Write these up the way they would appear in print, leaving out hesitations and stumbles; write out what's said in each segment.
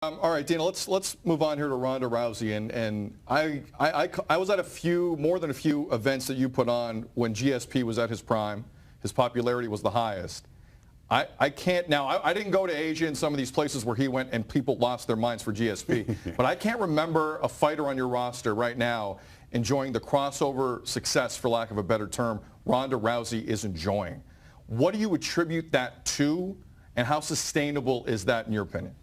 All right, Dana, let's move on here to Ronda Rousey. And I was at more than a few events that you put on when GSP was at his prime. His popularity was the highest. I didn't go to Asia and some of these places where he went and people lost their minds for GSP. But I can't remember a fighter on your roster right now enjoying the crossover success, for lack of a better term, Ronda Rousey is enjoying. What do you attribute that to, and how sustainable is that in your opinion?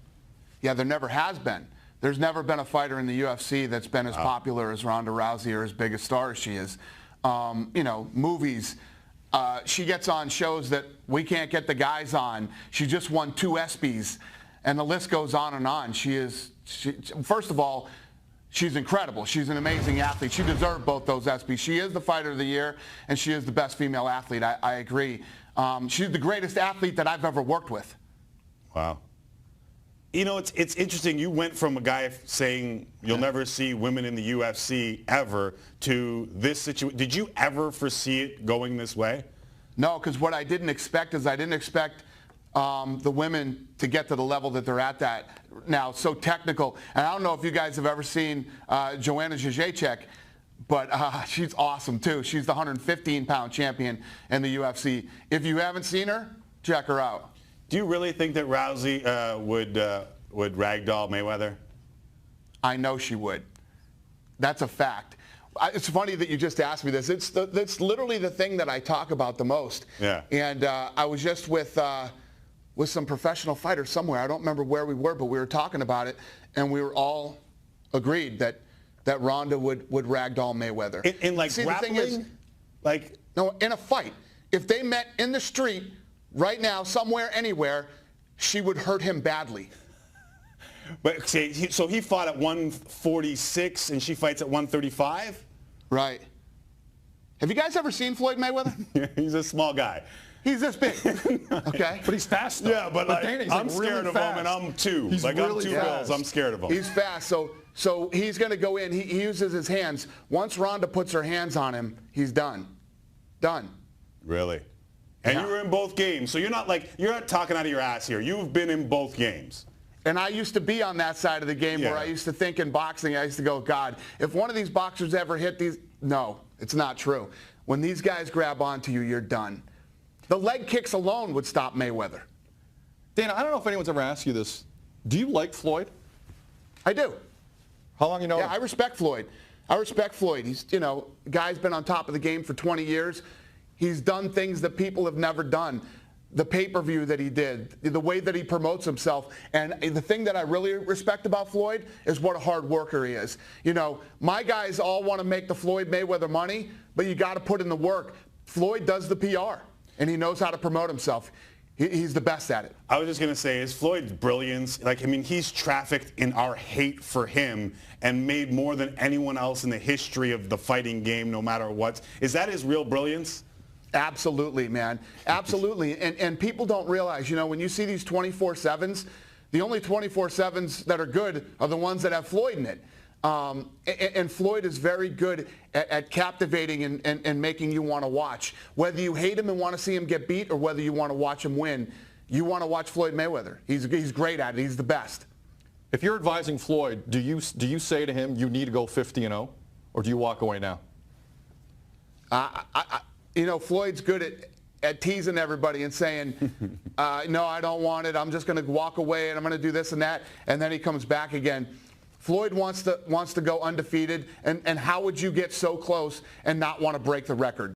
Yeah, there never has been. There's never been a fighter in the UFC that's been as popular as Ronda Rousey or as big a star as she is. Movies. She gets on shows that we can't get the guys on. She just won 2 ESPYs, and the list goes on and on. First of all, she's incredible. She's an amazing athlete. She deserved both those ESPYs. She is the fighter of the year, and she is the best female athlete. I agree. She's the greatest athlete that I've ever worked with. Wow. You know, it's interesting. You went from a guy saying you'll never see women in the UFC ever to this situation. Did you ever foresee it going this way? No, because what I didn't expect is I didn't expect the women to get to the level that they're at that now, so technical. And I don't know if you guys have ever seen Joanna Jędrzejczyk, but she's awesome too. She's the 115-pound champion in the UFC. If you haven't seen her, check her out. Do you really think that Rousey would ragdoll Mayweather? I know she would. That's a fact. It's funny that you just asked me this. It's literally the thing that I talk about the most. Yeah. And I was just with some professional fighters somewhere. I don't remember where we were, but we were talking about it, and we were all agreed that Ronda would ragdoll Mayweather. In like See, grappling? The thing is, no, in a fight. If they met in the street right now, somewhere, anywhere, she would hurt him badly. But so he fought at 146 and she fights at 135? Right. Have you guys ever seen Floyd Mayweather? He's a small guy. He's this big. Okay. But he's fast though. Yeah, but Dana, I'm scared of him, and I'm 2. He's like really I'm 2 bills. I'm scared of him. He's fast. So he's going to go in. He uses his hands. Once Ronda puts her hands on him, he's done. Done. Really? And you were in both games, so you're not talking out of your ass here. You've been in both games. And I used to be on that side of the game where I used to think in boxing, I used to go, God, if one of these boxers ever hit these, no, it's not true. When these guys grab onto you, you're done. The leg kicks alone would stop Mayweather. Dana, I don't know if anyone's ever asked you this. Do you like Floyd? I do. How long you know him? Yeah, I respect Floyd. I respect Floyd. He's, guy's been on top of the game for 20 years. He's done things that people have never done. The pay-per-view that he did, the way that he promotes himself. And the thing that I really respect about Floyd is what a hard worker he is. My guys all want to make the Floyd Mayweather money, but you got to put in the work. Floyd does the PR, and he knows how to promote himself. He's the best at it. I was just going to say, is Floyd's brilliance, he's trafficked in our hate for him and made more than anyone else in the history of the fighting game, no matter what. Is that his real brilliance? Absolutely, man. Absolutely. And people don't realize, when you see these 24/7s, the only 24/7s that are good are the ones that have Floyd in it. And Floyd is very good at captivating and making you want to watch. Whether you hate him and want to see him get beat or whether you want to watch him win, you want to watch Floyd Mayweather. He's great at it. He's the best. If you're advising Floyd, do you say to him, you need to go 50-0, or do you walk away now? Floyd's good at teasing everybody and saying, no, I don't want it. I'm just going to walk away and I'm going to do this and that. And then he comes back again. Floyd wants to go undefeated. And how would you get so close and not want to break the record?